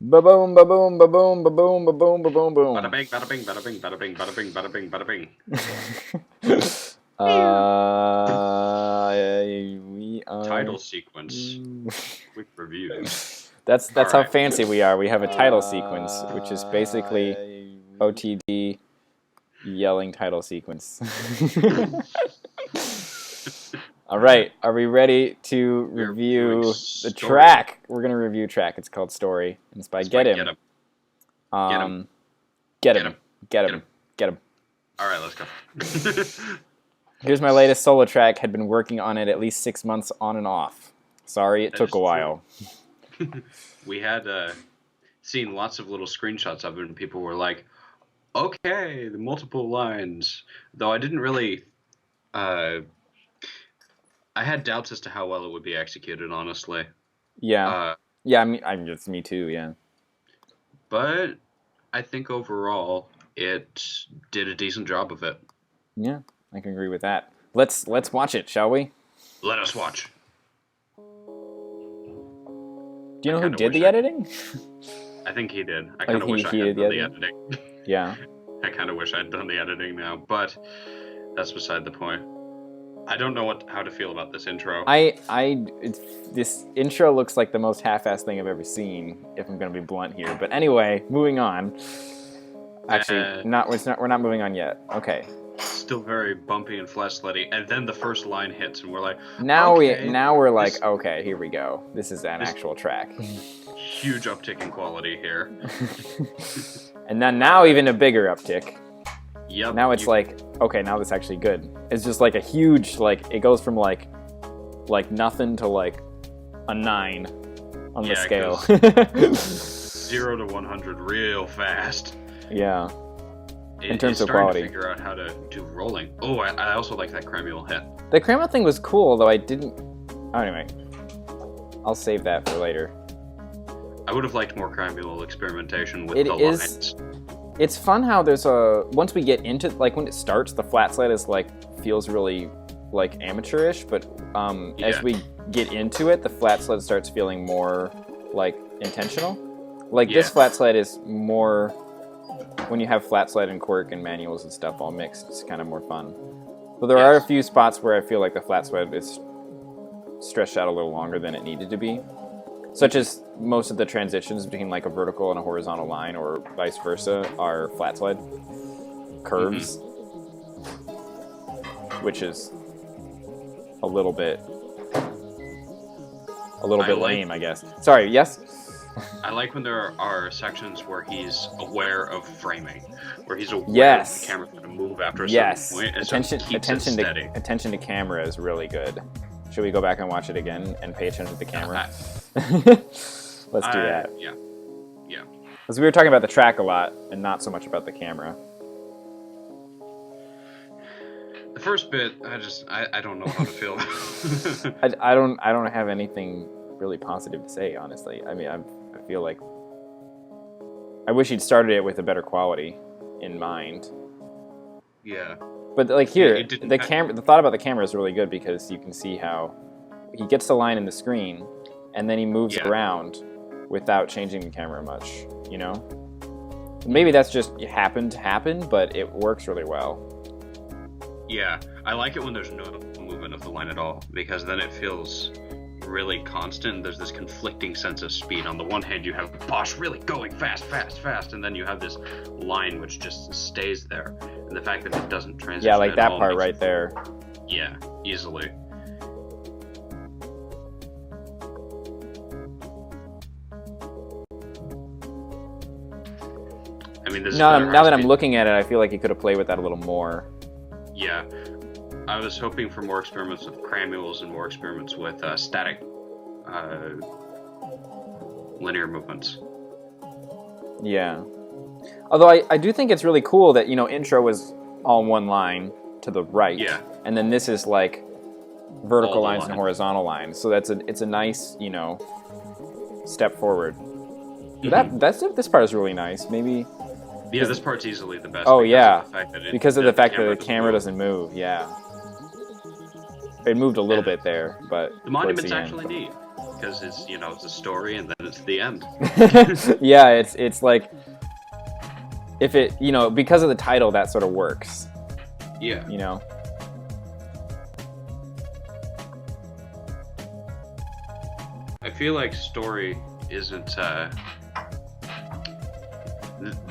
Ba boom, ba boom, ba boom, ba boom, ba boom, ba boom, Bada boom. bing, bada bing, bada bing, bada bing, bada bing, bada bing, bada bing. We are. Title sequence. Quick review. That's All how right. fancy we are. We have a title sequence, which is basically OTD yelling title sequence. All right, are we ready to We're reviewing review the Story. track? We're gonna review track. It's called Story. And it's by It's by Getthim. Getthim. Get him. Get Get him, him. get Get him, him. get him. All right, let's go. Here's my latest solo track. Had been working on it at least 6 months on and off. Sorry, it That took is a true. while. We had seen lots of little screenshots of it, and people were like, "Okay, the multiple lines." Though I didn't really. Uh, I had doubts as to how well it would be executed, honestly. Yeah, Uh, yeah. I mean, it's me too. Yeah. but I think overall it did a decent job of it. Yeah, I can agree with that. Let's watch it, shall we? Let us watch. Do you I know who kind of did wish the editing? I think he did. I Oh, kind of wish I he did had the done the editing. editing. Yeah. I kind of wish I'd done the editing now, but that's beside the point. I don't know how to feel about this intro. This intro looks like the most half-assed thing I've ever seen. If I'm gonna be blunt here, but anyway, moving on. Actually, we're not moving on yet. Okay. Still very bumpy and flat slutty, and then the first line hits, and we're like, Now okay, we're like, this, okay, here we go. This is an this actual track. huge uptick in quality here. And then now even a bigger uptick. Yep. Now it's like, okay, now that's actually good. It's just like a huge, like, it goes from like nothing to like a 9 on the scale. 0 to 100 real fast. Yeah. In terms of starting quality. to figure out how to do rolling. Oh, I also like that Cramule hit. The Cramel thing was cool, though I didn't... Oh, anyway. I'll save that for later. I would have liked more Cramule experimentation with It the is... lines. It's fun how there's a... Once we get into... Like, when it starts, the flat slide is, like, feels really, like, amateurish, but as we get into it, the flat slide starts feeling more, like, intentional. Like, this flat slide is more... When you have flat slide and quirk and manuals and stuff all mixed, it's kind of more fun. But there are a few spots where I feel like the flat slide is stretched out a little longer than it needed to be. Such as most of the transitions between like a vertical and a horizontal line or vice versa are flat slide curves. Which is a little bit lame, I guess. Sorry, yes? I like when there are sections where he's aware of framing, where he's aware Yes. the camera's going to move after a Yes. certain point, and Attention, so keeps it steady. attention to camera is really good. Should we go back and watch it again and pay attention to the camera? Let's do that. Yeah. Because we were talking about the track a lot and not so much about the camera. The first bit, I don't know how to feel. I don't have anything really positive to say, honestly. I mean, I feel like I wish he'd started it with a better quality in mind. Yeah. But like here, didn't the thought about the camera is really good because you can see how he gets the line in the screen and then he moves around without changing the camera much, you know? Maybe that's just happened to happen, but it works really well. Yeah, I like it when there's no movement of the line at all, because then it feels really constant. There's this conflicting sense of speed. On the one hand, you have Bosch really going fast, and then you have this line which just stays there. And the fact that it doesn't transition Yeah, like at that all part right there. Yeah, easily. I mean, this now that I'm speed. looking at it, I feel like he could have played with that a little more. Yeah, I was hoping for more experiments with cramules and more experiments with static linear movements. Yeah. Although I do think it's really cool that, you know, intro was all one line to the right. Yeah. And then this is like vertical lines and line. horizontal lines. So it's a nice, you know, step forward. This part is really nice. Maybe. Yeah, this part's easily the best. Oh yeah, because of the fact that the camera doesn't move. Yeah. It moved a little bit there, but the monument's actually neat. because it's it's a story and then it's the end. Yeah, it's like if it because of the title that sort of works. Yeah. I feel like story isn't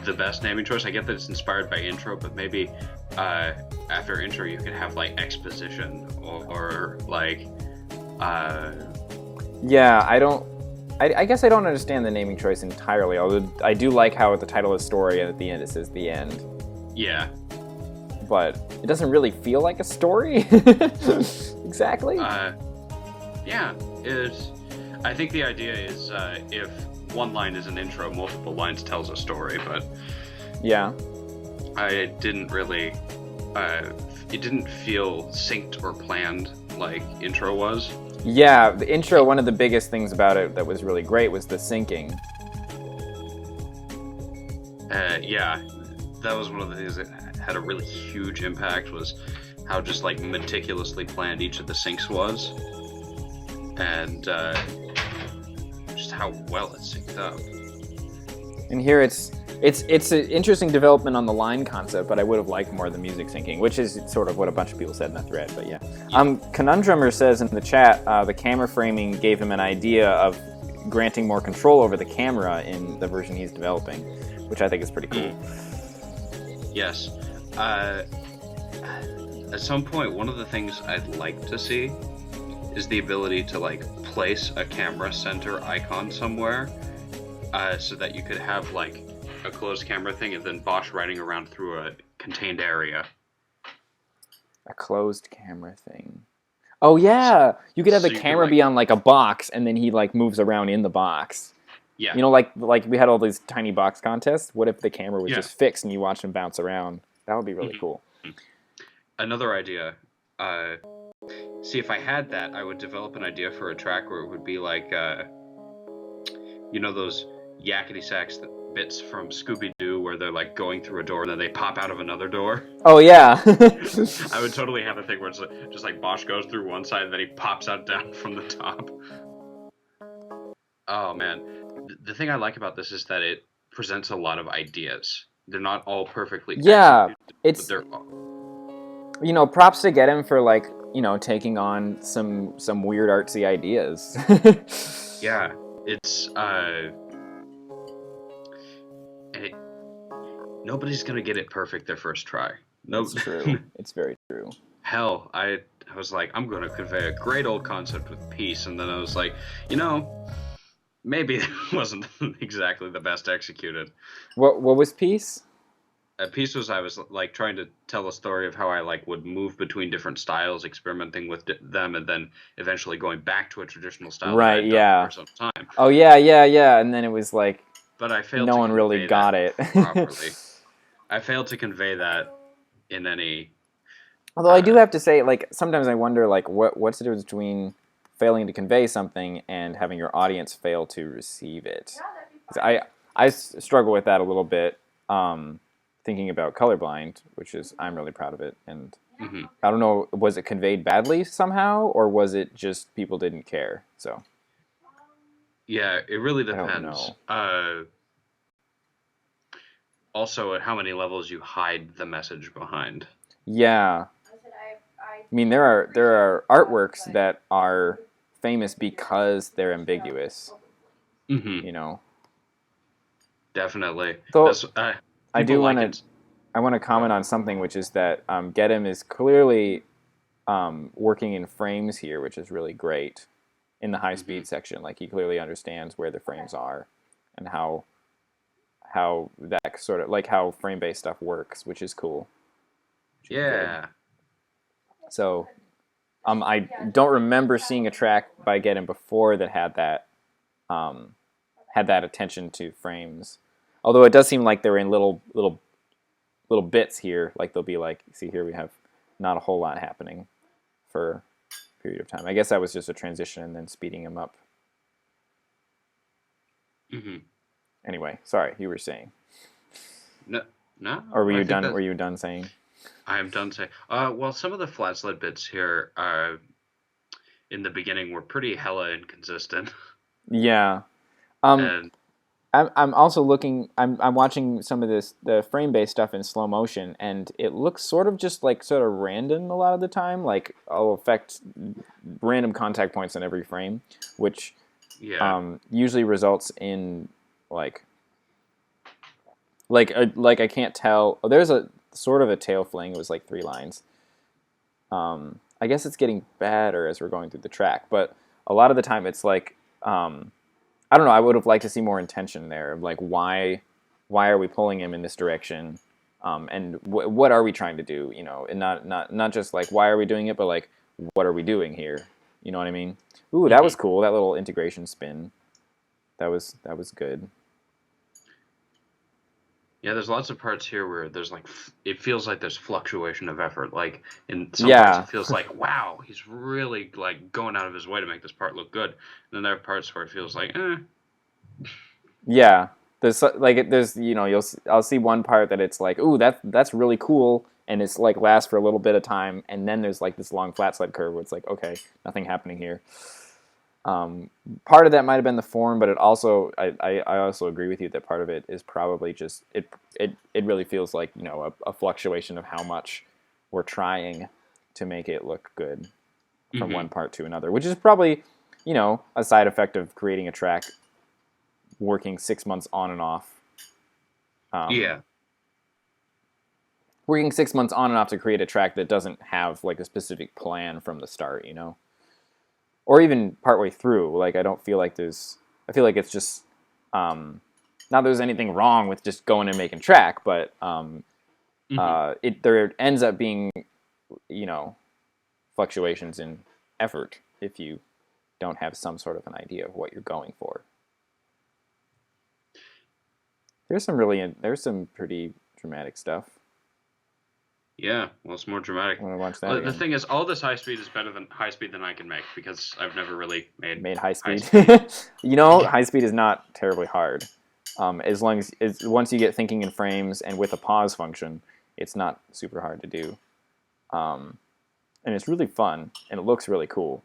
the best naming choice. I get that it's inspired by intro, but maybe after intro you could have like exposition or like yeah, I guess I don't understand the naming choice entirely, although I do like how the title is story and at the end it says the end. Yeah. But it doesn't really feel like a story. Exactly. Yeah, I think the idea is if one line is an intro, multiple lines tells a story, but yeah, I didn't really it didn't feel synced or planned like intro was. Yeah, the intro, one of the biggest things about it that was really great was the syncing. Yeah, that was one of the things that had a really huge impact, was how just like meticulously planned each of the syncs was, and just how well it synced up. And here it's an interesting development on the line concept, but I would have liked more of the music syncing, which is sort of what a bunch of people said in the thread. But yeah, Conundrumer says in the chat the camera framing gave him an idea of granting more control over the camera in the version he's developing, which I think is pretty cool. Yes. At some point, one of the things I'd like to see is the ability to like place a camera center icon somewhere, so that you could have like a closed camera thing and then Bosch riding around through a contained area. A closed camera thing. Oh yeah, you could have the camera be on like a box, and then he like moves around in the box. Yeah. Like we had all these tiny box contests. What if the camera was just fixed and you watch him bounce around? That would be really cool. Another idea. See, if I had that, I would develop an idea for a track where it would be like, those yakety sax bits from Scooby-Doo where they're like going through a door and then they pop out of another door. Oh yeah. I would totally have a thing where it's just like Bosch goes through one side and then he pops out down from the top. Oh man, the thing I like about this is that it presents a lot of ideas. They're not all perfectly executed, it's they're props to Getthim for like taking on some weird artsy ideas. Yeah, it's nobody's gonna get it perfect their first try. It's true. It's very true. Hell, I was like, I'm gonna convey a great old concept with peace, and then I was like, maybe it wasn't exactly the best executed. What was peace? Peace was I was like trying to tell a story of how I like would move between different styles, experimenting with them, and then eventually going back to a traditional style. Right. Yeah. For some time. Oh yeah. And then it was like, but I failed. No one really got it properly. I failed to convey that in any. Although I do have to say, like, sometimes I wonder, like, what's the difference between failing to convey something and having your audience fail to receive it? I struggle with that a little bit, thinking about Colorblind, which is, I'm really proud of it, and I don't know, was it conveyed badly somehow, or was it just people didn't care? So yeah, it really depends. I don't know. Also, at how many levels you hide the message behind. Yeah. I mean, there are artworks that are famous because they're ambiguous. Definitely. So I want to comment on something, which is that Getthim is clearly working in frames here, which is really great in the high speed section. Like, he clearly understands where the frames are and how that sort of, like, how frame based stuff works, which is cool. Yeah. So, I don't remember seeing a track by Getthim before that had that attention to frames. Although it does seem like they're in little bits here. Like, they'll be like, see here we have not a whole lot happening for a period of time. I guess that was just a transition and then speeding them up. Anyway, sorry, you were saying. No. Or were you done? Were you done saying? I am done saying. Well, some of the flat sled bits here are. in the beginning were pretty hella inconsistent. Yeah. Um, And I'm also looking. I'm watching some of the frame based stuff in slow motion, and it looks sort of just like sort of random a lot of the time. Like I'll affect random contact points in every frame, which yeah, usually results in like like I can't tell. Oh, there's a sort of a tail fling. It was like 3 lines. I guess it's getting better as we're going through the track, but a lot of the time it's like I don't know. I would have liked to see more intention there. Like why are we pulling him in this direction? And what are we trying to do? You know, and not just like why are we doing it, but like what are we doing here? You know what I mean? Ooh, that was hmm cool. That little integration spin. That was good. yeah. There's lots of parts here where there's like it feels like there's fluctuation of effort. Like in some parts, Yeah, it feels like wow, he's really like going out of his way to make this part look good. And then there are parts where it feels like, yeah. There's I'll see one part that it's like ooh that's really cool and it's like lasts for a little bit of time and then there's like this long flat sled curve where it's like okay nothing happening here. Part of that might have been the form, but it also I also agree with you that part of it is probably just it really feels like a fluctuation of how much we're trying to make it look good from mm-hmm. one part to another, which is probably a side effect of creating a track working 6 months on and off. Yeah, Working 6 months on and off to create a track that doesn't have like a specific plan from the start, or even partway through. Like I feel like it's just not there's anything wrong with just going and making track, but mm-hmm. there ends up being you know fluctuations in effort if you don't have some sort of an idea of what you're going for. There's some pretty dramatic stuff. Yeah. Well, it's more dramatic. I want to watch that Well, the again. thing is, all this high speed is better than high speed than I can make because I've never really made Made high high speed. speed. High speed is not terribly hard. As long as once you get thinking in frames and with a pause function, it's not super hard to do. And it's really fun and it looks really cool.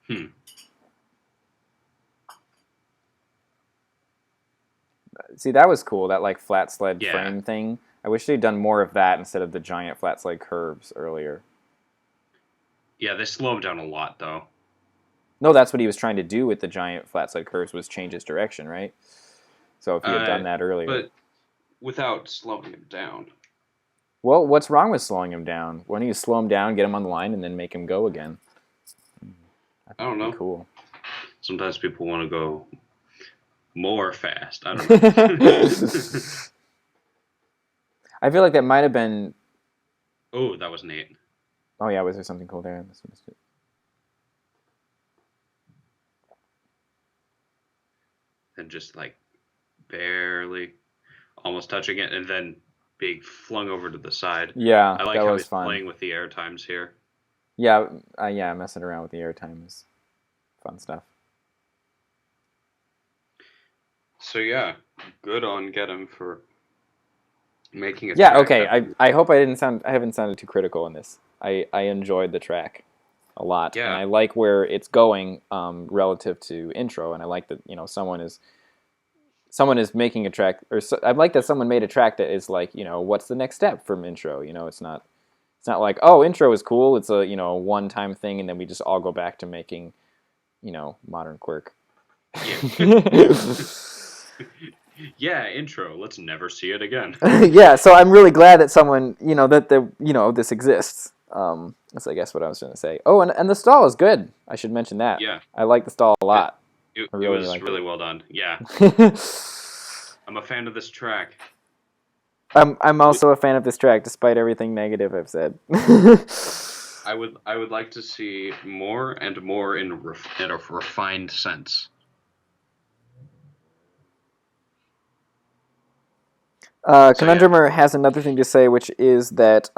Hmm. See, that was cool. That like flat sled Yeah. frame thing. I wish they'd done more of that instead of the giant flat sled curves earlier. Yeah, they slow him down a lot though. No, that's what he was trying to do with the giant flat sled curves was change his direction, right? So if he had Uh, done that earlier. but without slowing him down. Well, what's wrong with slowing him down? Why don't you slow him down, get him on the line, and then make him go again? I I think don't that'd be know. cool. Sometimes people want to go more fast. I don't know. I feel like that might have been. Oh, that was neat. Oh yeah, was there something cool there? I missed it. And just like barely almost touching it and then being flung over to the side. Yeah, I like that how was he's fun. playing with the air times here. Yeah, yeah, messing around with the airtime is fun stuff. So yeah, good on Getthim for making a Yeah, track okay. that. I hope I haven't sounded too critical in this. I enjoyed the track a lot, and Yeah, I like where it's going relative to intro, and I like that someone is making a track, I like that someone made a track that is like what's the next step from intro. It's not like oh intro is cool. It's a one time thing, and then we just all go back to making modern quirk. yeah. Yeah, intro. Let's never see it again. Yeah, so I'm really glad that someone, this exists. That's I guess what I was going to say. Oh, and the stall is good. I should mention that. Yeah, I like the stall a it, lot. I it really was liked really well done. Yeah, it. I'm a fan of this track. I'm also a fan of this track, despite everything negative I've said. I would like to see more and more in a refined sense. So yeah. Conundrumer has another thing to say, which is that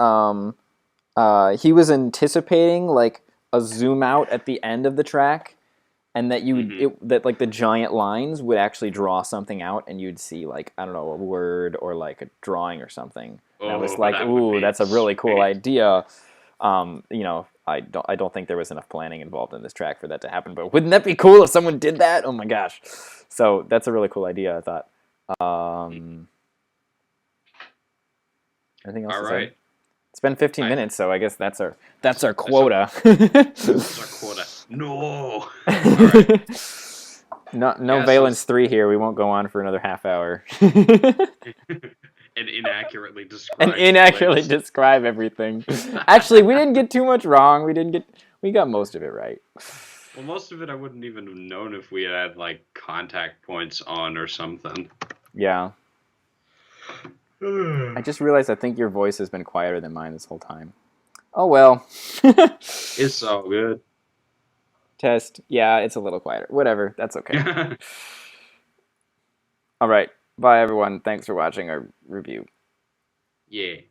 he was anticipating like a zoom out at the end of the track, and that that like the giant lines would actually draw something out, and you'd see like I don't know a word or like a drawing or something. And I was Oh, like, that would ooh, be that's a really cool sweet. idea. You know, I don't think there was enough planning involved in this track for that to happen. But wouldn't that be cool if someone did that? Oh my gosh! So that's a really cool idea, I thought. Anything else All to right. say? It's been 15 minutes, so I guess that's our quota. That's our quota. No. All right. No Valence 3 here. We won't go on for another half hour. And inaccurately describe. And inaccurately describe everything. Actually, we didn't get too much wrong. We got most of it right. Well, most of it I wouldn't even have known if we had like contact points on or something. Yeah. I just realized I think your voice has been quieter than mine this whole time. Oh well. It's all good. Test. Yeah, it's a little quieter. Whatever. That's okay. All right. Bye, everyone. Thanks for watching our review. Yeah.